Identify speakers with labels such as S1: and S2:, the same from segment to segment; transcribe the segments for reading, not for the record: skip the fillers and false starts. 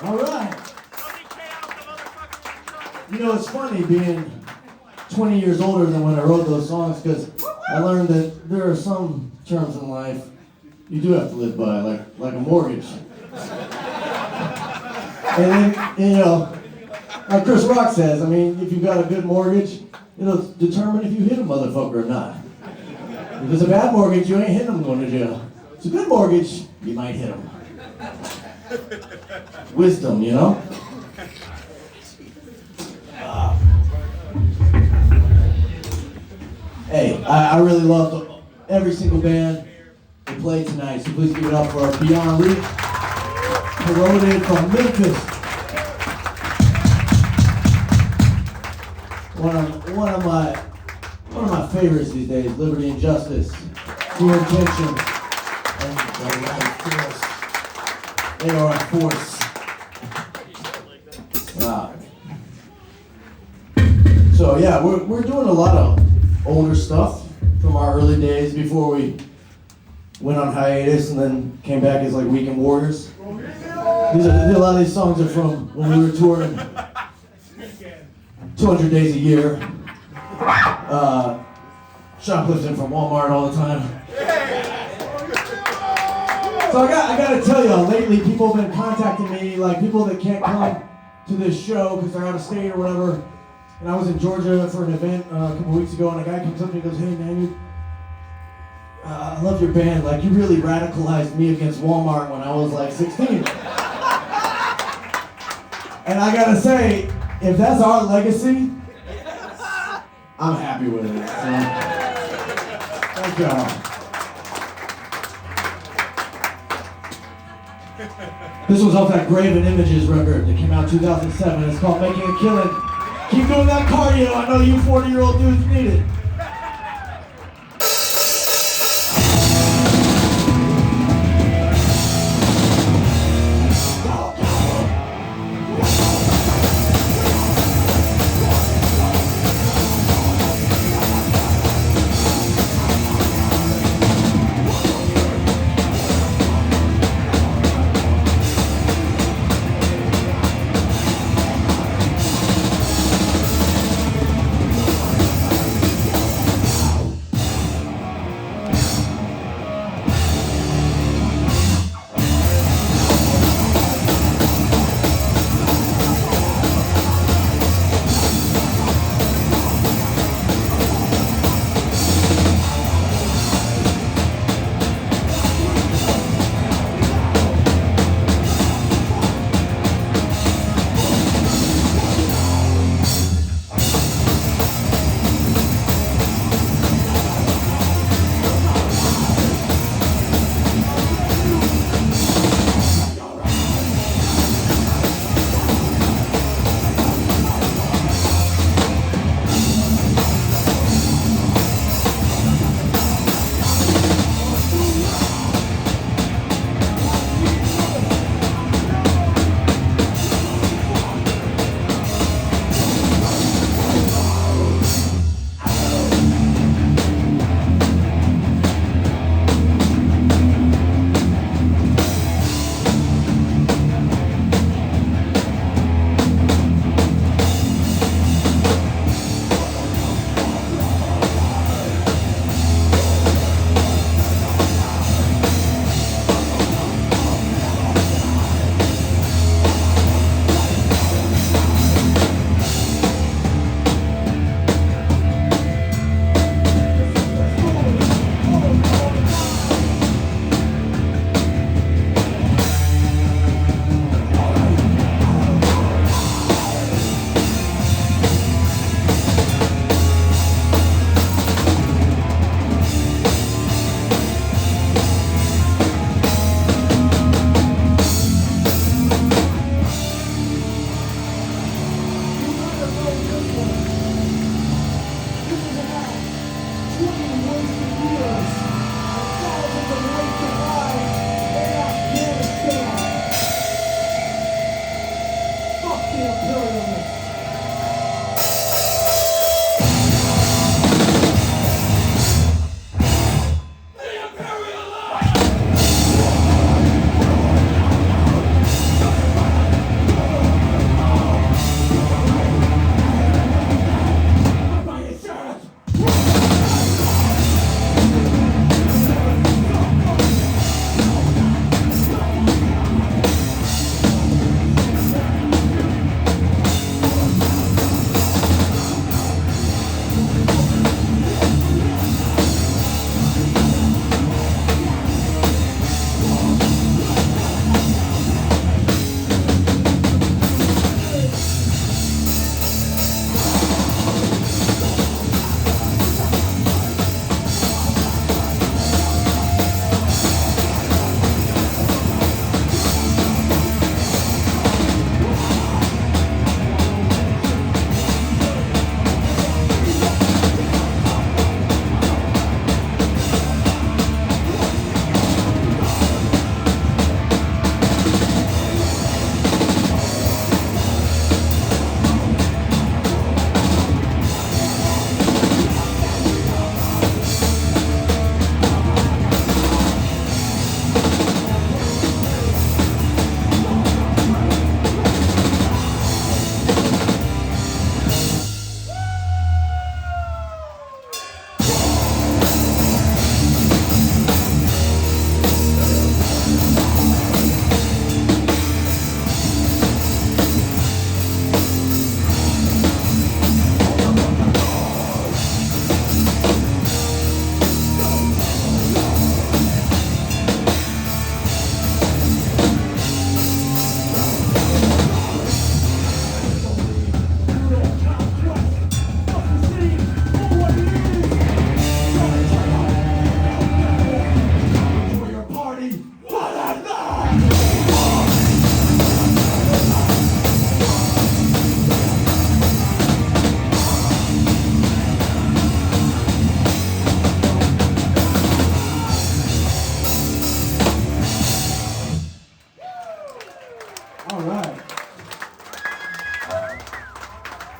S1: All right. You know, it's funny being 20 years older than when I wrote those songs, because I learned that there are some terms in life you do have to live by, like a mortgage. And then, you know, like Chris Rock says, I mean, if you've got a good mortgage, it'll determine if you hit a motherfucker or not. If it's a bad mortgage, you ain't hitting them going to jail. If it's a good mortgage, you might hit them. Wisdom, you know? Hey, I really loved every single band that played tonight, so please give it up for Beyond Reach, Corroded from Memphis. One of my favorites these days, Liberty and Justice, Pure Intention, and the Right Force. They are a force. Wow. So yeah, we're doing a lot of older stuff from our early days before we went on hiatus and then came back as like Weekend Warriors. A lot of these songs are from when we were touring 200 days a year, shoplifting from Walmart all the time. So I gotta tell y'all, lately people have been contacting me, like people that can't come to this show because they're out of state or whatever. And I was in Georgia for an event a couple weeks ago, and a guy comes up to me and goes, "Hey man, I love your band. Like, you really radicalized me against Walmart when I was like 16. And I gotta say, if that's our legacy, I'm happy with it. So, thank y'all. This was off that Graven Images record that came out in 2007. It's called Making a Killing. Keep doing that cardio. I know you 40-year-old dudes need it.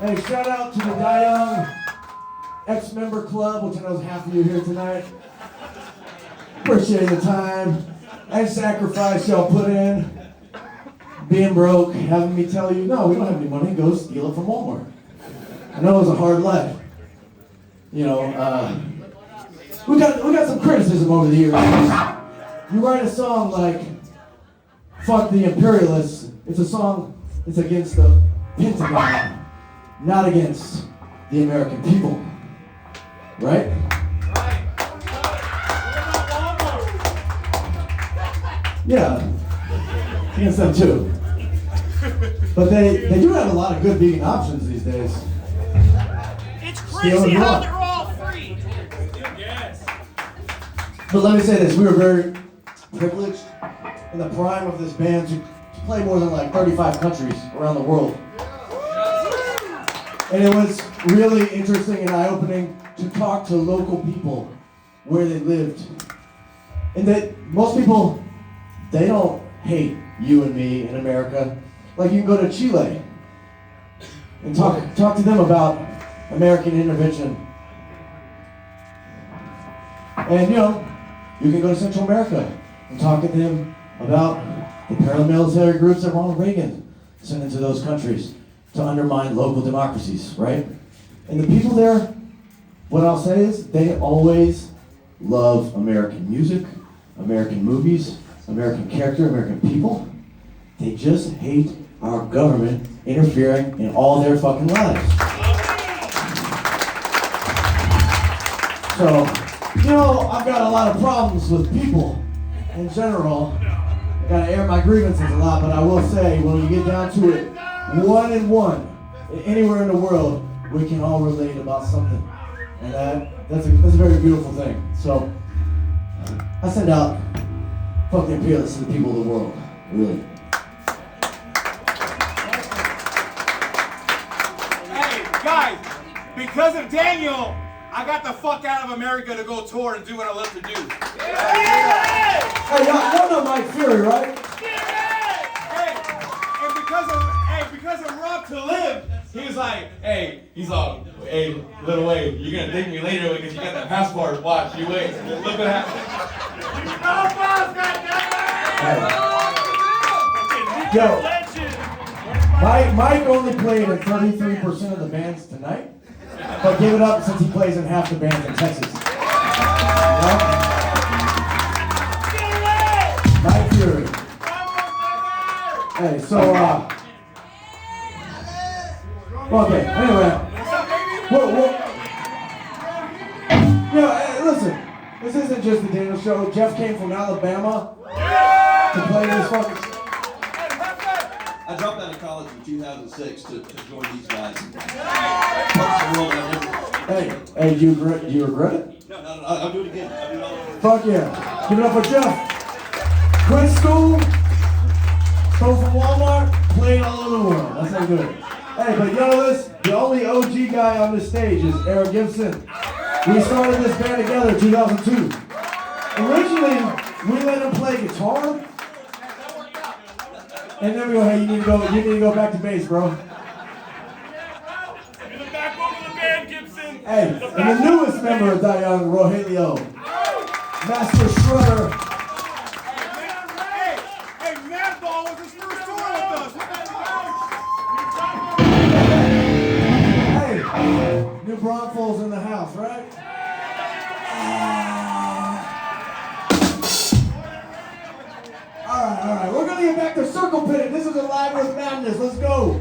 S1: Hey, shout out to the Young ex-member club, which I know is half of you here tonight. Appreciate the time and sacrifice y'all put in. Being broke, having me tell you, no, we don't have any money, go steal it from Walmart. I know it was a hard life. You know, we got some criticism over the years. You write a song like Fuck the Imperialists, it's a song that's against the Pentagon, not against the American people. Right? Yeah, against them too. But they do have a lot of good vegan options these days.
S2: It's crazy how they're all free. Yes.
S1: But let me say this, we were very privileged in the prime of this band to play more than like 35 countries around the world. And it was really interesting and eye-opening to talk to local people where they lived. And that most people, they don't hate you and me in America. Like you can go to Chile and talk to them about American intervention. And you know, you can go to Central America and talk to them about the paramilitary groups that Ronald Reagan sent into those countries to undermine local democracies, right? And the people there, what I'll say is, they always love American music, American movies, American character, American people. They just hate our government interfering in all their fucking lives. So, you know, I've got a lot of problems with people in general. I gotta air my grievances a lot, but I will say, when you get down to it, 1-1, anywhere in the world, we can all relate about something. And that's a very beautiful thing. So, I send out fuck the imperialists to the people of the world, really.
S2: Hey, guys, because of Daniel, I got the fuck out of America to go tour and do what I love to do.
S1: Hey, y'all know Mike Fury, right?
S2: Hey, and because of Rock to Live, he was like, hey, little Wade, you're gonna thank me later because you got that passport. Watch, you wait. Look what happened.
S1: Yo, Mike only played in 33% of the bands tonight, but gave it up since he plays in half the bands in Texas. You know? Mike Fury. Hey, so, okay, anyway. Yeah, hey, listen, this isn't just the Daniel show. Jeff came from Alabama to play this fucking...
S3: I dropped out of college in 2006 to join these guys.
S1: Hey, do you regret it?
S3: No, I'll do it again. I'll do it all over.
S1: Fuck yeah. Give it up for Jeff. Quit school, stole from Walmart, played all over the world. That's how good. Hey, but you know this? The only OG guy on this stage is Eric Gibson. We started this band together in 2002. Originally, we let him play guitar. And then we go, hey, you need to go back to bass, bro.
S2: You're the backbone of the band, Gibson.
S1: Hey, and the newest member of Die Young, Rogelio. Master Shredder.
S2: Hey, Madball was his first tour with us.
S1: Hey, New Braunfels in the house, right? All right. We're gonna get back to Circle Pit. This is Alive with Madness. Let's go.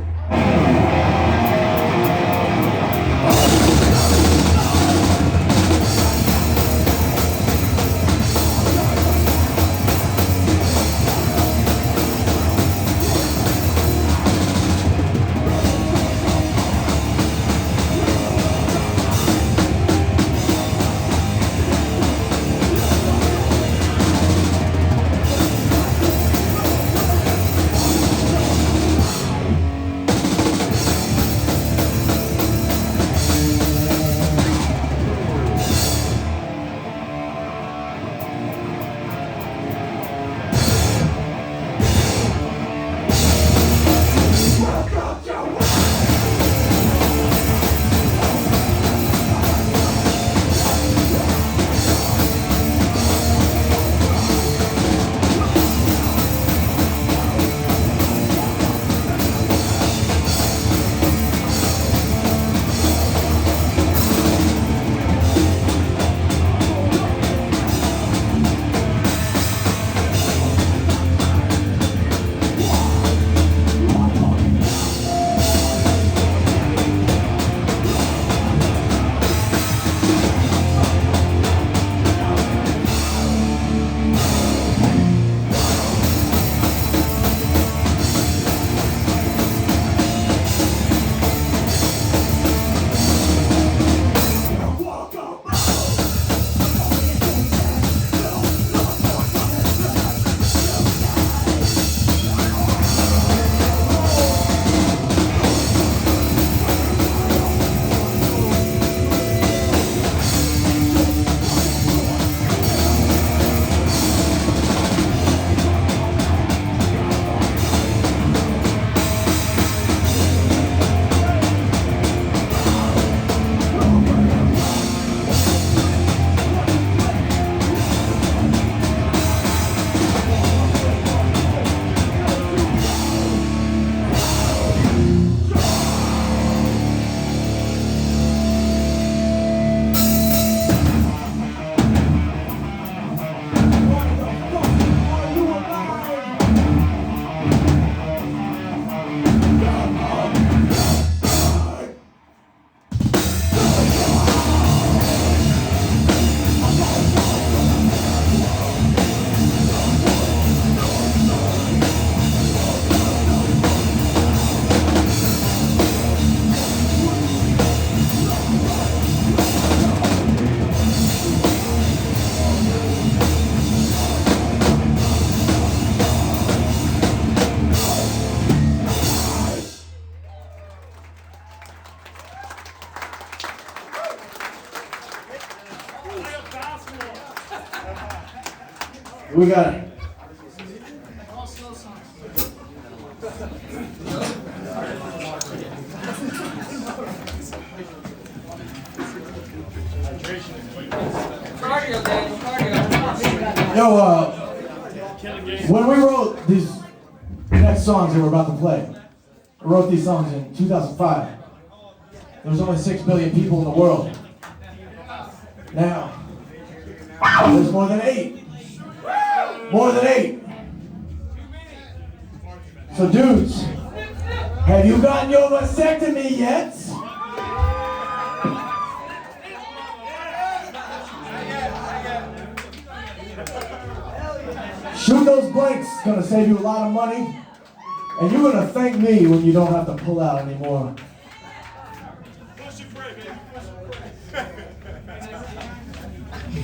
S1: We got it.
S4: Cardio, Daniel, cardio.
S1: Yo, when we wrote these next songs that we're about to play, I wrote these songs in 2005. There was only 6 billion people in the world. Now, there's more than 8. More than 8. So dudes, have you gotten your vasectomy yet? Shoot those blanks, it's gonna save you a lot of money. And you're gonna thank me when you don't have to pull out anymore.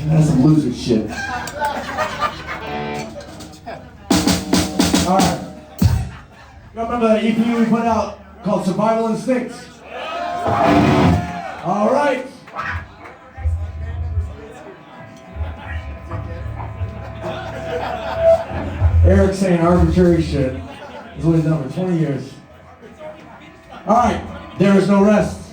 S1: That's some loser shit. Alright. You remember that EP we put out called Survival Instincts? Alright. Eric's saying arbitrary shit. That's what he's done for 20 years. Alright, there is no rest.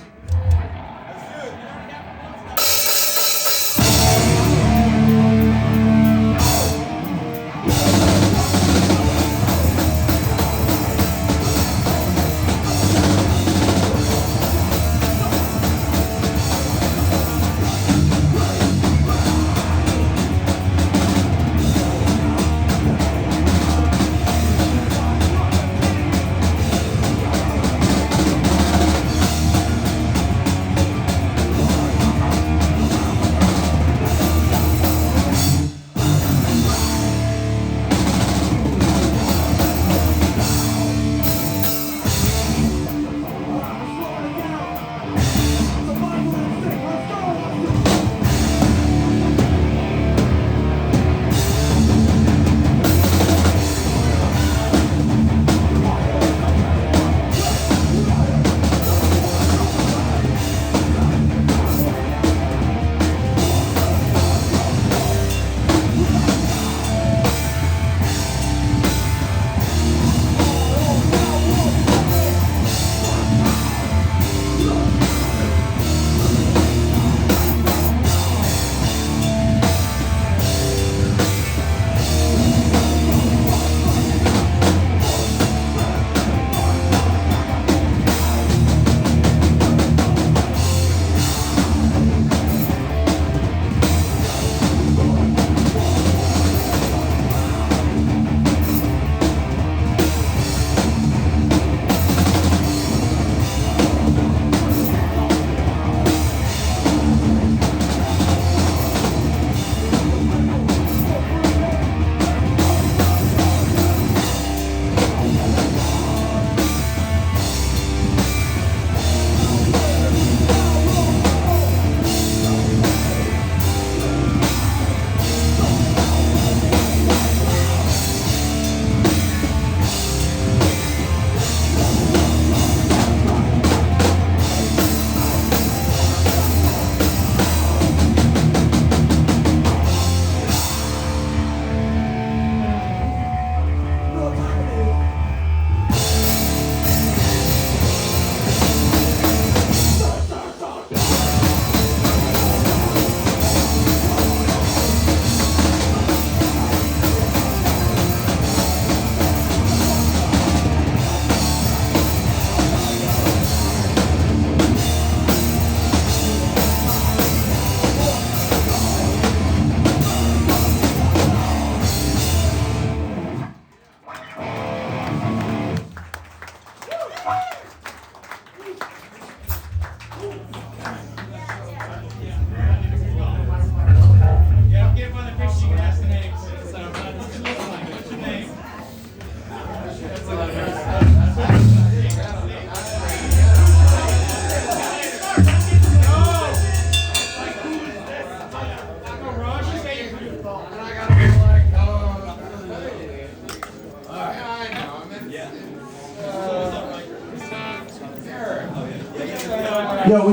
S1: Yo,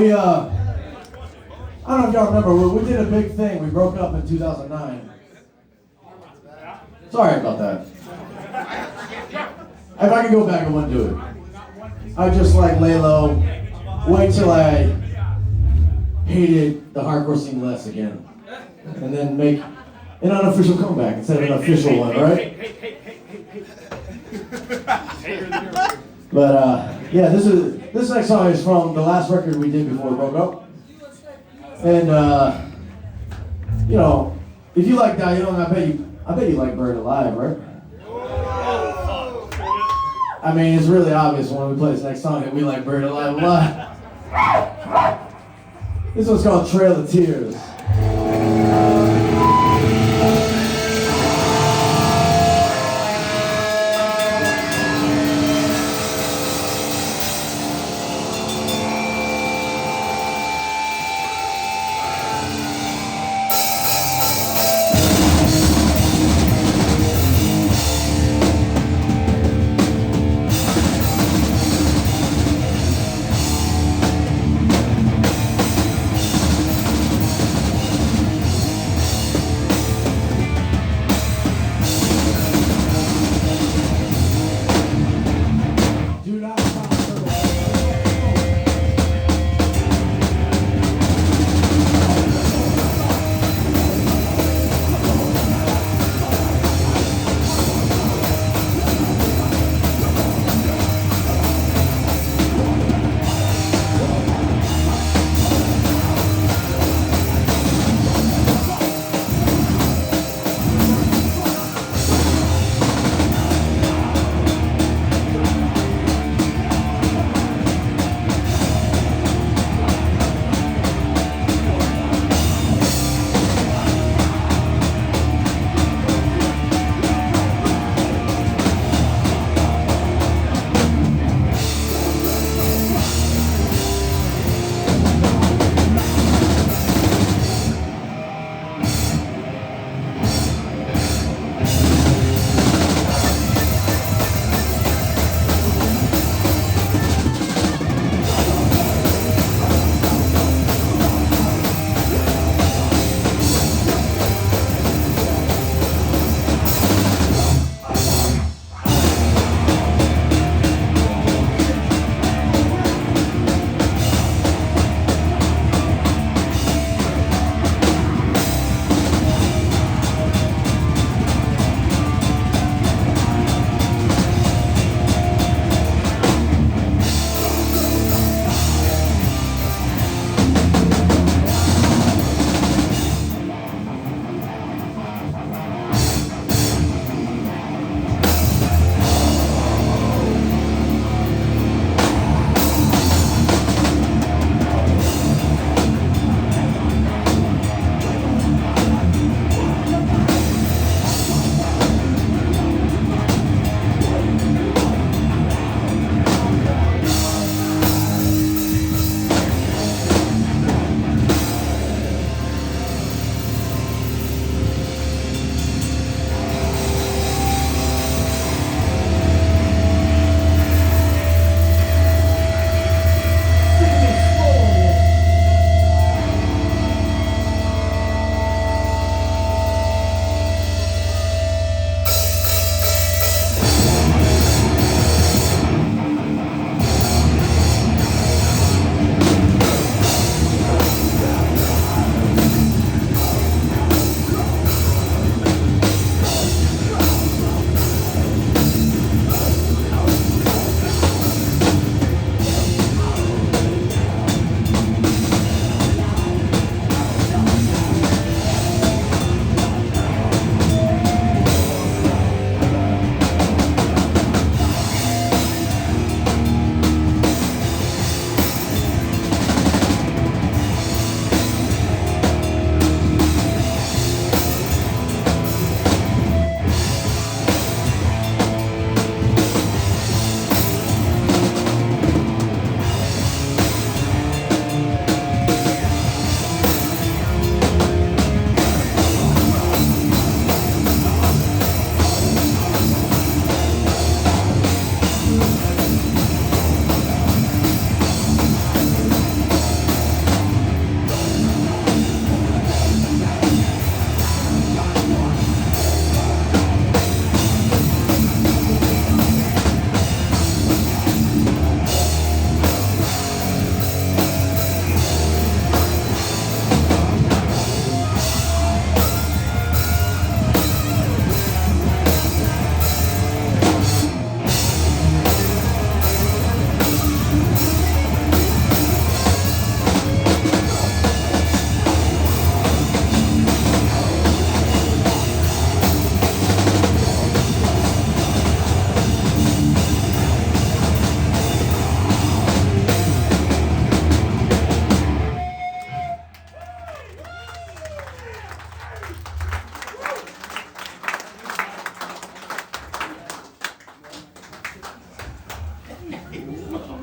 S1: I don't know if y'all remember, we did a big thing. We broke up in 2009. Sorry about that. If I could go back, I wouldn't do it. I just like lay low, wait till I hated the hardcore scene less again, and then make an unofficial comeback instead of an official one, right? But yeah, this next song is from the last record we did before we broke up, and you know, if you like Die Young, I bet you like Buried Alive, right? I mean, it's really obvious when we play this next song that we like Buried Alive a lot. This one's called Trail of Tears.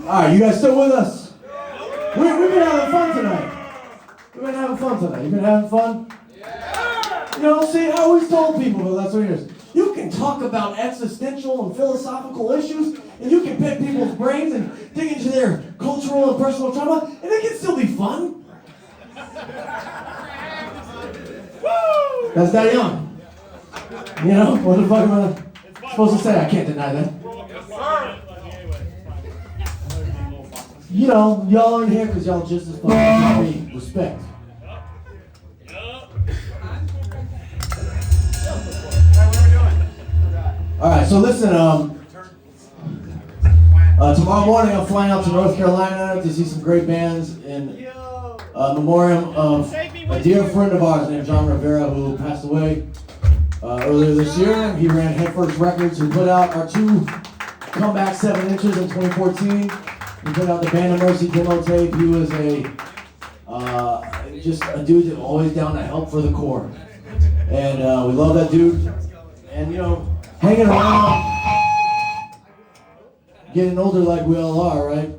S1: Alright, you guys still with us? We've been having fun tonight. We've been having fun tonight. You been having fun? You know, see, I always told people for the last 20 years, you can talk about existential and philosophical issues, and you can pick people's brains and dig into their cultural and personal trauma, and it can still be fun. That's that young. You know, what the fuck am I supposed to say? I can't deny that. You know, y'all aren't here because y'all just as fucking as me. Respect. Alright, so listen, tomorrow morning I'm flying out to North Carolina to see some great bands in memoriam of a dear friend of ours named John Rivera, who passed away earlier this year. He ran Headfirst Records, who put out our 2 comeback 7 inches in 2014. He put out the Band of Mercy demo tape. He was just a dude that was always down to help for the core. And we love that dude. And you know, hanging around, getting older like we all are, right?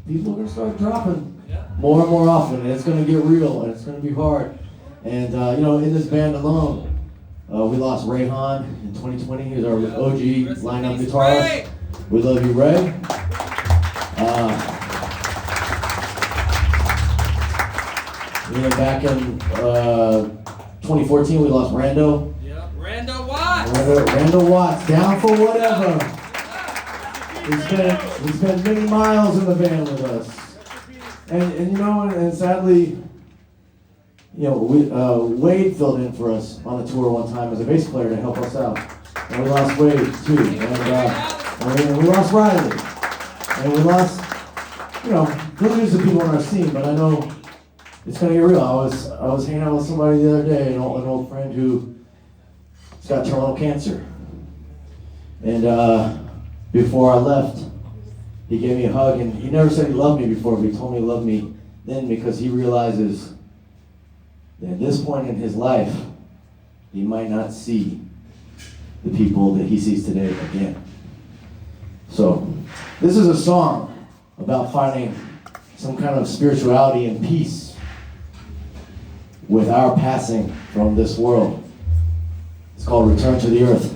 S1: People are gonna start dropping more and more often, and it's gonna get real, and it's gonna be hard. And you know, in this band alone, we lost Ray Hahn in 2020. He was our OG lineup guitarist. We love you, Ray. You know, back in 2014, we lost Rando.
S4: Randall Watts.
S1: Randall Watts, down for whatever. He spent many miles in the van with us. And you know, and sadly, you know, Wade filled in for us on a tour one time as a bass player to help us out. And we lost Wade too. And we lost Riley. And we lost, you know, those are the people on our scene, but I know it's gonna get real. I was hanging out with somebody the other day, an old friend who's got terminal cancer. And before I left, he gave me a hug, and he never said he loved me before, but he told me he loved me then because he realizes that at this point in his life, he might not see the people that he sees today again. So, this is a song about finding some kind of spirituality and peace with our passing from this world. It's called Return to the Earth.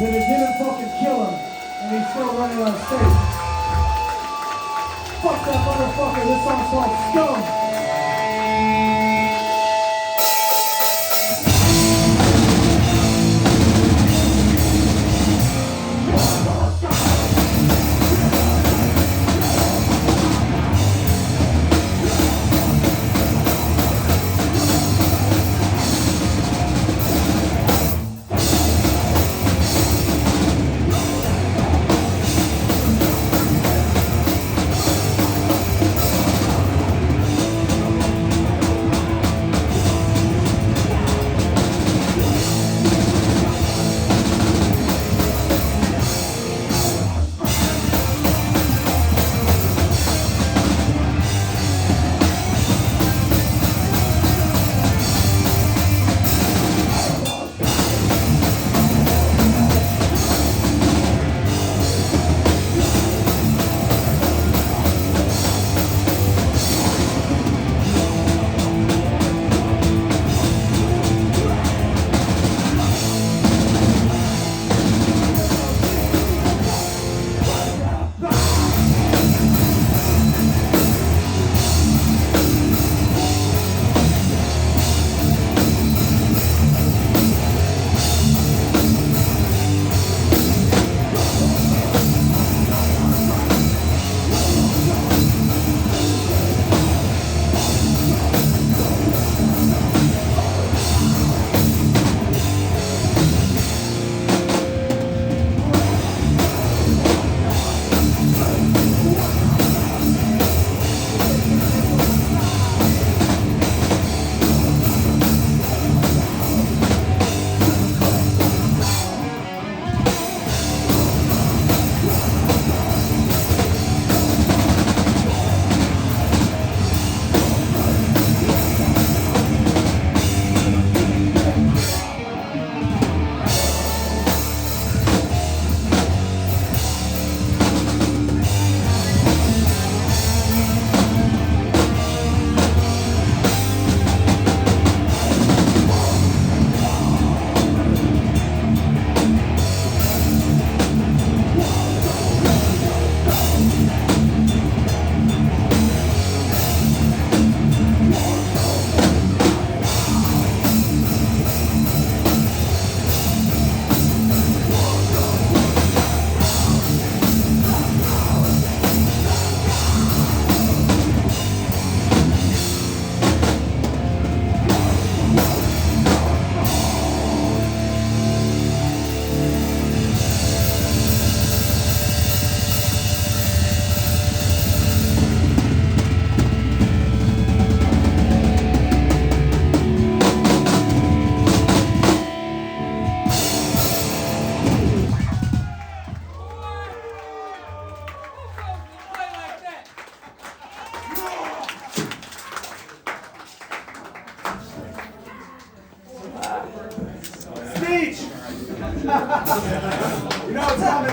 S1: that it didn't fucking kill him, and he's still running on stage. Fuck that motherfucker, this song's called Scum.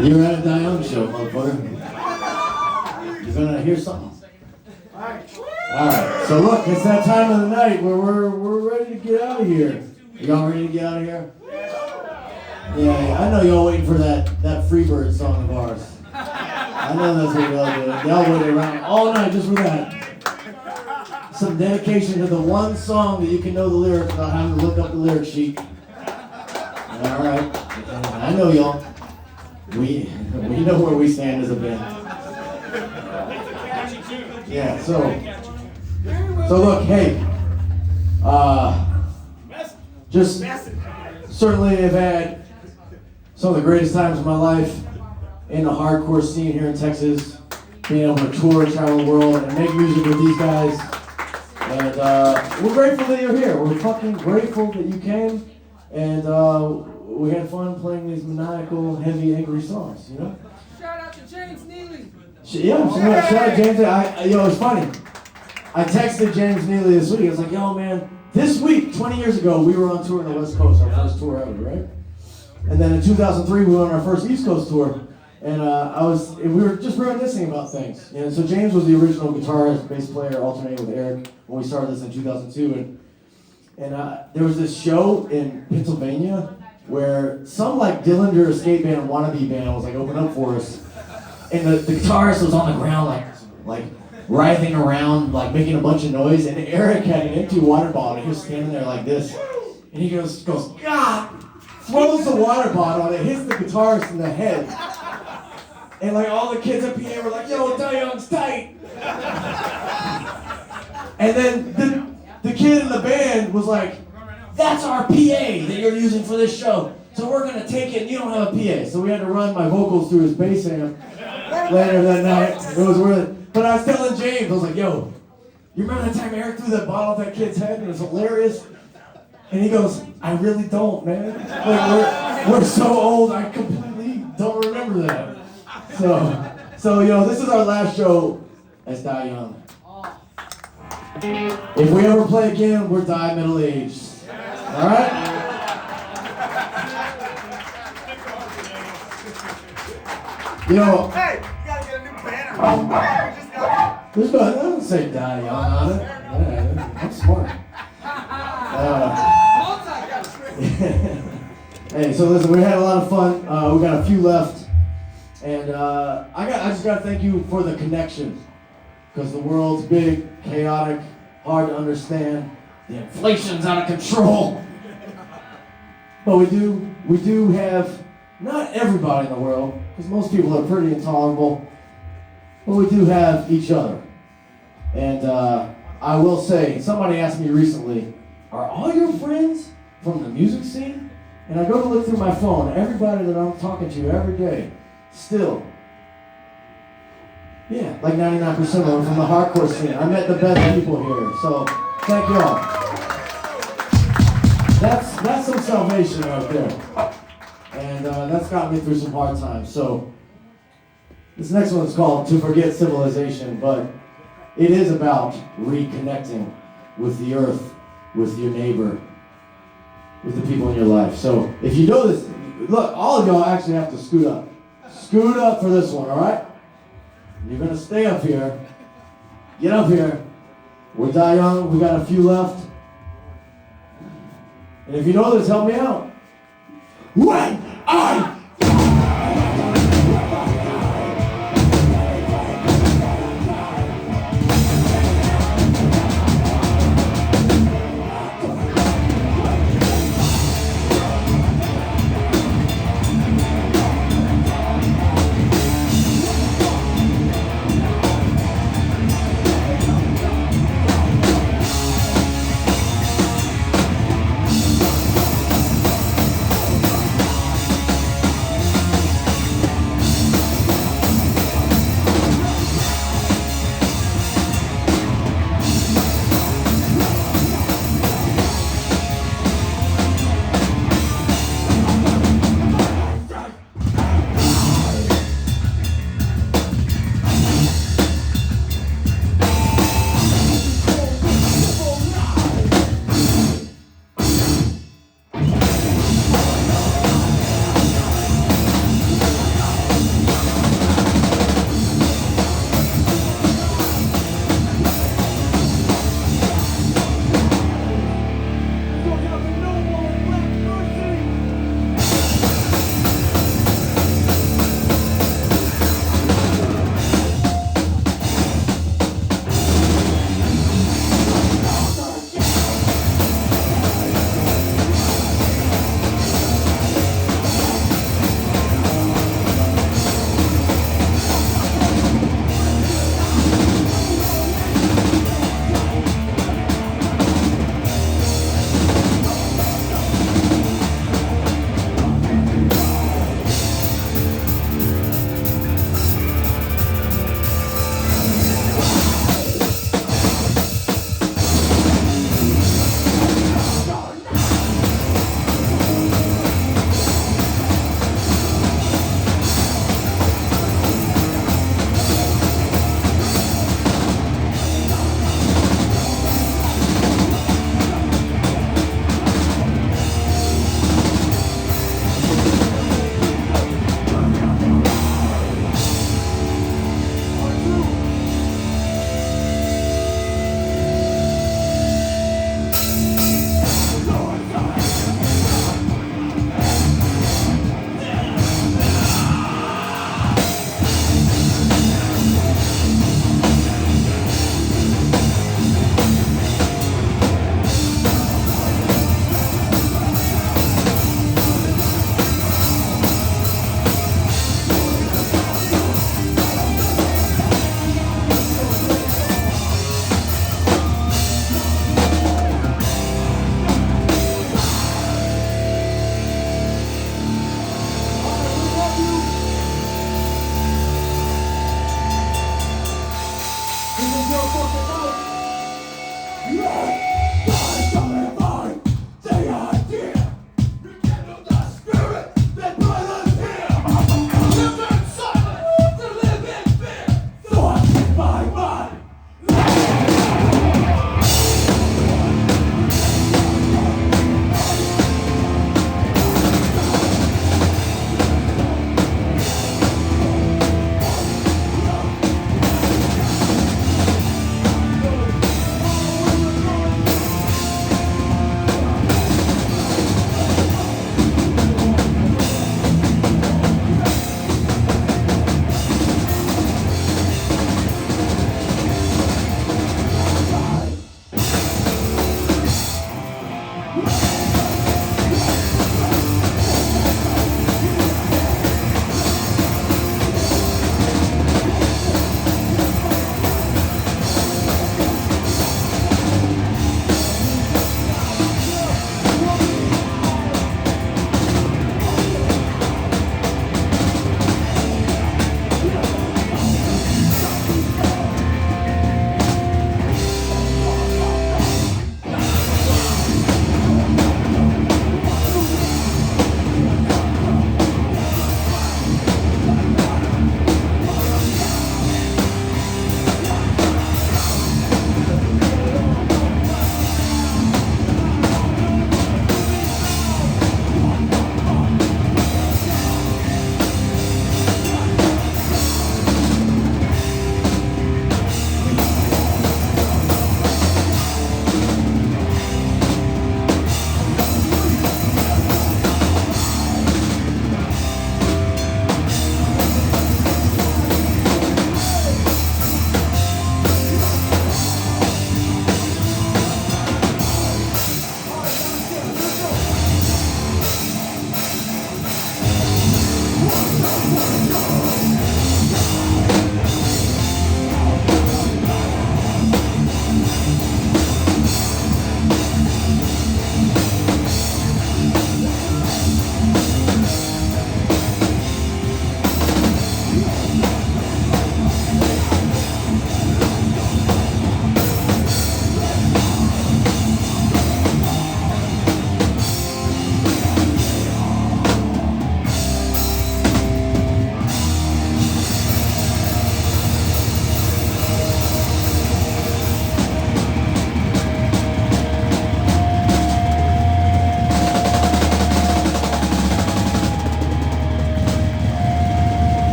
S5: You're at a Dion show, motherfucker. You're gonna hear something. Alright, so look, it's that time of the night where we're ready to get out of here. Y'all ready to get out of here? Yeah, I know y'all waiting for that Freebird song of ours. I know that's what y'all doing. Y'all waited around all night just for that. Some dedication to the one song that you can know the lyrics without having to look up the lyric sheet. Alright, I know y'all. We know where we stand as a band. Yeah, so look, hey, just certainly have had some of the greatest times of my life in the hardcore scene here in Texas, being able to tour, travel the world, and make music with these guys. And we're grateful that you're here. We're fucking grateful that you came, and we had fun playing these maniacal, heavy, angry songs, you know?
S4: Shout out to James Neely.
S1: Yeah, shout out James. Yo, it's funny. I texted James Neely this week. I was like, yo, man, this week, 20 years ago, we were on tour on the West Coast, our first tour ever, right? And then in 2003, we went on our first East Coast tour. And we were just reminiscing about things. And so James was the original guitarist, bass player, alternating with Eric when we started this in 2002. And there was this show in Pennsylvania
S5: where some like Dillinger escape band wannabe band was like open up for us, and the guitarist was on the ground like writhing around, like making a bunch of noise, and Eric had an empty water bottle, and he was standing there like this, and he goes, God, throws the water bottle, and it hits the guitarist in the head, and like all the kids up here were like, yo, Young's tight, and then the kid in the band was like, that's our PA that you're using for this show, so we're gonna take it, and you don't have a PA, so we had to run my vocals through his bass amp later that night. It was worth it. But I was telling James, I was like, yo, you remember that time Eric threw that bottle at that kid's head and it was hilarious? And he goes, I really don't, man. Like, we're so old, I completely don't remember that. So this is our last show as Die Young. If we ever play again, we're Die middle-aged. All right?
S2: Hey, you gotta get a new banner.
S5: There's no, it doesn't say Die Young on it. Yeah, I'm smart. Hey, so listen, we had a lot of fun. We got a few left, and I just gotta thank you for the connection, because the world's big, chaotic, hard to understand. The inflation's out of control. But we do have not everybody in the world, because most people are pretty intolerable. But we do have each other. And I will say, somebody asked me recently, are all your friends from the music scene? And I go to look through my phone, everybody that I'm talking to every day, still, yeah, like 99% of them from the hardcore scene. I met the best people here, so thank you all. That's some salvation right there. And that's got me through some hard times. So this next one is called To Forget Civilization, but it is about reconnecting with the earth, with your neighbor, with the people in your life. So if you know this, look, all of y'all actually have to scoot up. Scoot up for this one, all right? You're going to stay up here. Get up here. We're Die Young. We got a few left. And if you know this, help me out. When I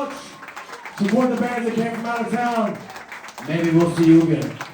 S1: much. Support the bands that came from out of town. Maybe we'll see you again.